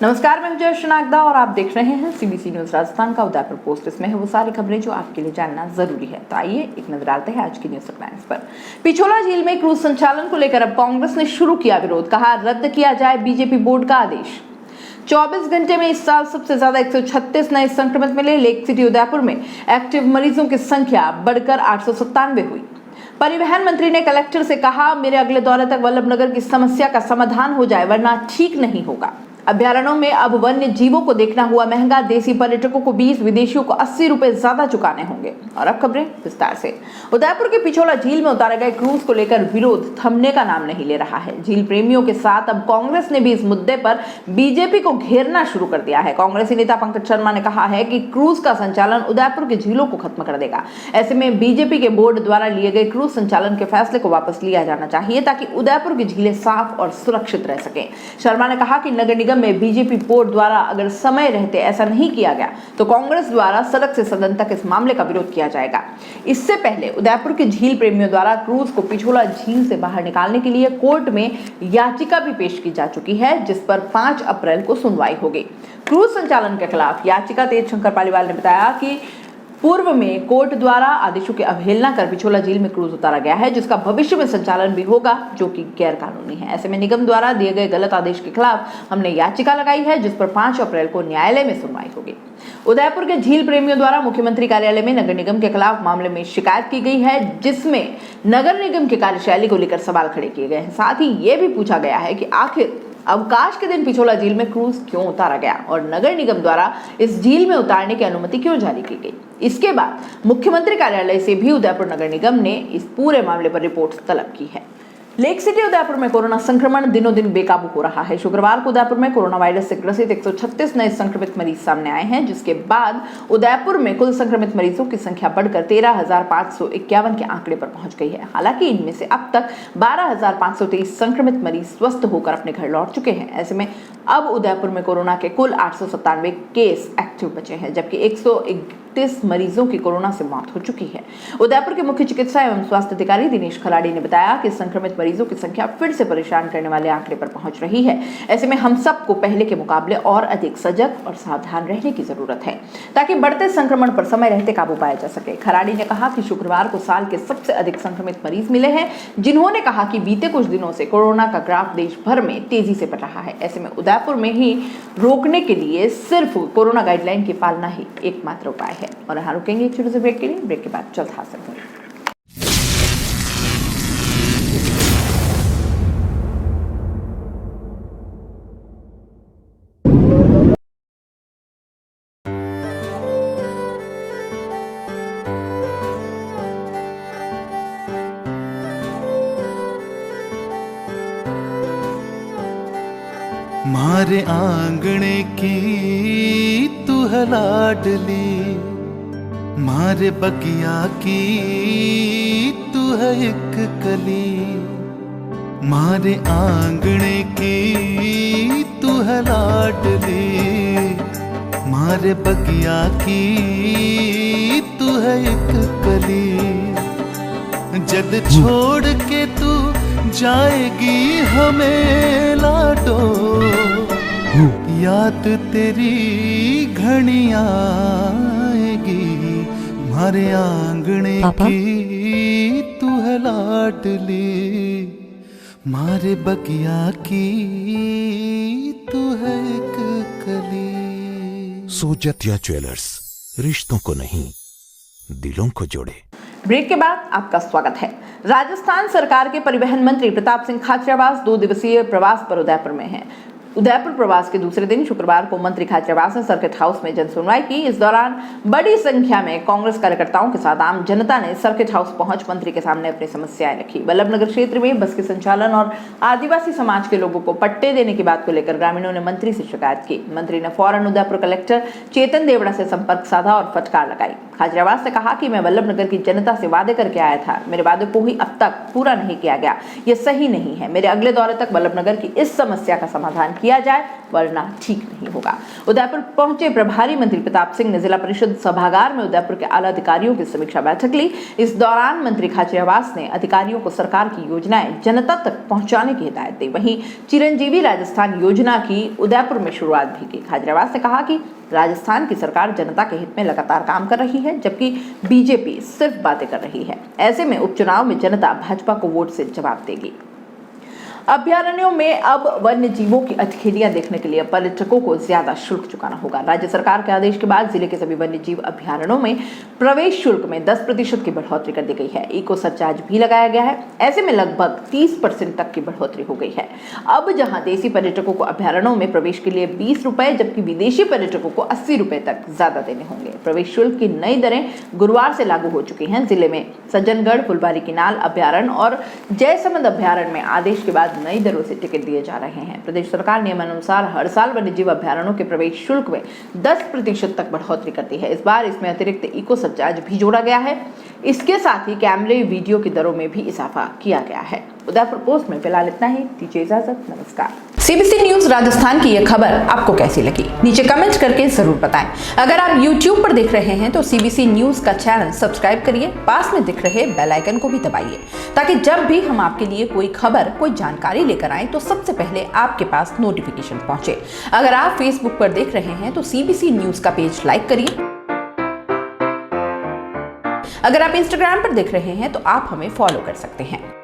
नमस्कार, मैं जय नागदा और आप देख रहे हैं सीबीसी न्यूज राजस्थान का उदयपुर पोस्ट। इसमें है वो सारी खबरें जो आपके लिए जानना जरूरी है। तो आइए एक नजर डालते हैं आज की न्यूज हेडलाइंस पर। पिछोला झील में क्रूज संचालन को लेकर अब कांग्रेस ने शुरू किया विरोध। कहा रद्द किया जाए बीजेपी बोर्ड का आदेश। 24 घंटे में इस साल सबसे ज्यादा 136 नए संक्रमित मिले। लेक सिटी उदयपुर में एक्टिव मरीजों की संख्या बढ़कर 897 हुई। परिवहन मंत्री ने कलेक्टर से कहा मेरे अगले दौरे तक वल्लभनगर की समस्या का समाधान हो जाए, वरना ठीक नहीं होगा। अभ्यारण्यों में अब वन्य जीवों को देखना हुआ महंगा। देसी पर्यटकों को 20, विदेशियों को 80 रुपए ज्यादा चुकाने होंगे। और अब खबरें विस्तार से। उदयपुर के पिछोला झील में उतारे गए क्रूज को लेकर विरोध थमने का नाम नहीं ले रहा है। झील प्रेमियों के साथ अब कांग्रेस ने भी इस मुद्दे पर बीजेपी को घेरना शुरू कर दिया है। कांग्रेसी नेता पंकज शर्मा ने कहा है कि क्रूज का संचालन उदयपुर के झीलों को खत्म कर देगा। ऐसे में बीजेपी के बोर्ड द्वारा लिए गए क्रूज संचालन के फैसले को वापस लिया जाना चाहिए ताकि उदयपुर की झीलें साफ और सुरक्षित रह सके। शर्मा ने कहा कि नगर निगम में बीजेपी बोर्ड द्वारा अगर समय रहते ऐसा नहीं किया गया तो कांग्रेस द्वारा सड़क से सदन तक इस मामले का विरोध किया जाएगा। इससे पहले उदयपुर के झील प्रेमियों द्वारा क्रूज को पिछोला झील से बाहर निकालने के लिए कोर्ट में याचिका भी पेश की जा चुकी है, जिस पर 5 अप्रैल को सुनवाई होगी। क्रूज संचालन के खिलाफ याचिका तेज शंकर पालीवाल ने बताया कि पूर्व में कोर्ट द्वारा आदेशों की अवहेलना कर पिछोला झील में क्रूज उतारा गया है, जिसका भविष्य में संचालन भी होगा, जो कि गैर कानूनी है। ऐसे में निगम द्वारा दिए गए गलत आदेश के खिलाफ हमने याचिका लगाई है, जिस पर 5 अप्रैल को न्यायालय में सुनवाई होगी। उदयपुर के झील प्रेमियों द्वारा मुख्यमंत्री कार्यालय में नगर निगम के खिलाफ मामले में शिकायत की गई है, जिसमें नगर निगम की कार्यशैली को लेकर सवाल खड़े किए गए हैं। साथ ही ये भी पूछा गया है कि आखिर अवकाश के दिन पिछोला झील में क्रूज क्यों उतारा गया और नगर निगम द्वारा इस झील में उतारने की अनुमति क्यों जारी की गई। इसके बाद मुख्यमंत्री कार्यालय से भी उदयपुर नगर निगम ने इस पूरे मामले पर रिपोर्ट तलब की है। लेक सिटी उदयपुर में कोरोना संक्रमण दिनों दिन बेकाबू हो रहा है। शुक्रवार को उदयपुर में कोरोना वायरस से ग्रसित 136 नए संक्रमित मरीज सामने आए हैं, जिसके बाद उदयपुर में कुल संक्रमित मरीजों की संख्या बढ़कर 13,551 के आंकड़े पर पहुंच गई है। हालांकि इनमें से अब तक 12,523 संक्रमित मरीज स्वस्थ होकर अपने घर लौट चुके हैं। ऐसे में अब उदयपुर में कोरोना के कुल 897 केस एक्टिव बचे हैं, जबकि 131 मरीजों की कोरोना से मौत हो चुकी है। उदयपुर के मुख्य चिकित्सा एवं स्वास्थ्य अधिकारी दिनेश खलाड़ी ने बताया कि संक्रमित मरीजों की संख्या फिर से परेशान करने वाले आंकड़े पर पहुंच रही है। ऐसे में हम सबको पहले के मुकाबले और अधिक सजग और सावधान रहने की जरूरत है, ताकि बढ़ते संक्रमण पर समय रहते काबू पाया जा सके। खलाड़ी ने कहा कि शुक्रवार को साल के सबसे अधिक संक्रमित मरीज मिले हैं, जिन्होंने कहा कि बीते कुछ दिनों से कोरोना का ग्राफ देश भर में तेजी से बढ़ रहा है। ऐसे में उदयपुर में ही रोकने के लिए सिर्फ कोरोना गाइडलाइन की पालना ही एकमात्र उपाय है। और यहाँ रुकेंगे एक छोटे से ब्रेक के लिए। ब्रेक के बाद जल्द हाजिर होंगे। मारे आंगणे की तू है लाडली, मारे बगिया की तू है एक कली। मारे आंगणे की तू है लाडली, मारे बगिया की तू है एक कली। जद छोड़ के तू जाएगी हमें लाडो, याद तेरी घनी आएगी। मारे आंगणे की तू है लाडली, मारे बगिया की तू है एक कली। सोजतिया ज्वेलर्स, रिश्तों को नहीं दिलों को जोड़े। ब्रेक के बाद आपका स्वागत है। राजस्थान सरकार के परिवहन मंत्री प्रताप सिंह खाचरियावास 2 दिवसीय प्रवास पर उदयपुर में हैं। उदयपुर प्रवास के दूसरे दिन शुक्रवार को मंत्री खाचरियावास ने सर्किट हाउस में जनसुनवाई की। इस दौरान बड़ी संख्या में कांग्रेस कार्यकर्ताओं के साथ आम जनता ने सर्किट हाउस पहुंच मंत्री के सामने अपनी समस्याएं रखी। वल्लभनगर क्षेत्र में बस के संचालन और आदिवासी समाज के लोगों को पट्टे देने की बात को लेकर ग्रामीणों ने मंत्री से शिकायत की। मंत्री ने फौरन उदयपुर कलेक्टर चेतन देवड़ा से संपर्क साधा और फटकार लगाई। खाचरियावास ने कहा कि मैं वल्लभनगर की जनता से वादे करके आया था, मेरे वादे को ही अब तक पूरा नहीं किया गया, ये सही नहीं है। मेरे अगले दौरे तक वल्लभनगर की इस समस्या का समाधान किया जाए, वरना ठीक नहीं होगा। उदयपुर पहुंचे प्रभारी मंत्री प्रताप सिंह ने जिला परिषद सभागार में उदयपुर के आला अधिकारियों की समीक्षा बैठक ली। इस दौरान मंत्री खाचरियावास ने अधिकारियों को सरकार की योजनाएं जनता तक पहुंचाने की हिदायत दी। वहीं चिरंजीवी राजस्थान योजना की उदयपुर में शुरुआत भी की। खाचरियावास ने कहा कि राजस्थान की सरकार जनता के हित में लगातार काम कर रही है, जबकि बीजेपी सिर्फ बातें कर रही है। ऐसे में उपचुनाव में जनता भाजपा को वोट से जवाब देगी। अभ्यारण्यों में अब वन्य जीवों की अठखेलियां देखने के लिए पर्यटकों को ज्यादा शुल्क चुकाना होगा। राज्य सरकार के आदेश के बाद जिले के सभी वन्य जीव अभ्यारण्यों में प्रवेश शुल्क में 10% की बढ़ोतरी कर दी गई है। इको सरचार्ज भी लगाया गया है। ऐसे में लगभग 30% तक की बढ़ोतरी हो गई है। अब जहां देसी पर्यटकों को अभ्यारण्यों में प्रवेश के लिए 20 रुपए, जबकि विदेशी पर्यटकों को 80 रुपए तक ज्यादा देने होंगे। प्रवेश शुल्क की नई दरें गुरुवार से लागू हो चुकी हैं। जिले में सज्जनगढ़, फुलबारी किनाल अभ्यारण्य और जयसमंद अभ्यारण्य में आदेश के बाद नई दरों से टिकट दिए जा रहे हैं। प्रदेश सरकार नियमानुसार हर साल वन्यजीव अभ्यारण्यों के प्रवेश शुल्क में 10% तक बढ़ोतरी करती है। इस बार इसमें अतिरिक्त इको सरचार्ज भी जोड़ा गया है। इसके साथ ही कैमरे वीडियो की दरों में भी इजाफा किया गया है। उदयपुर पोस्ट में फिलहाल इतना ही। दीजिए इजाजत, नमस्कार। सीबीसी न्यूज राजस्थान की यह खबर आपको कैसी लगी, नीचे कमेंट करके जरूर बताएं। अगर आप YouTube पर देख रहे हैं तो सीबीसी न्यूज का चैनल सब्सक्राइब करिए, पास में दिख रहे बेल आइकन को भी दबाइए, ताकि जब भी हम आपके लिए कोई खबर, कोई जानकारी लेकर आए तो सबसे पहले आपके पास नोटिफिकेशन पहुंचे। अगर आप फेसबुक पर देख रहे हैं तो सीबीसी न्यूज का पेज लाइक करिए। अगर आप इंस्टाग्राम पर देख रहे हैं तो आप हमें फॉलो कर सकते हैं।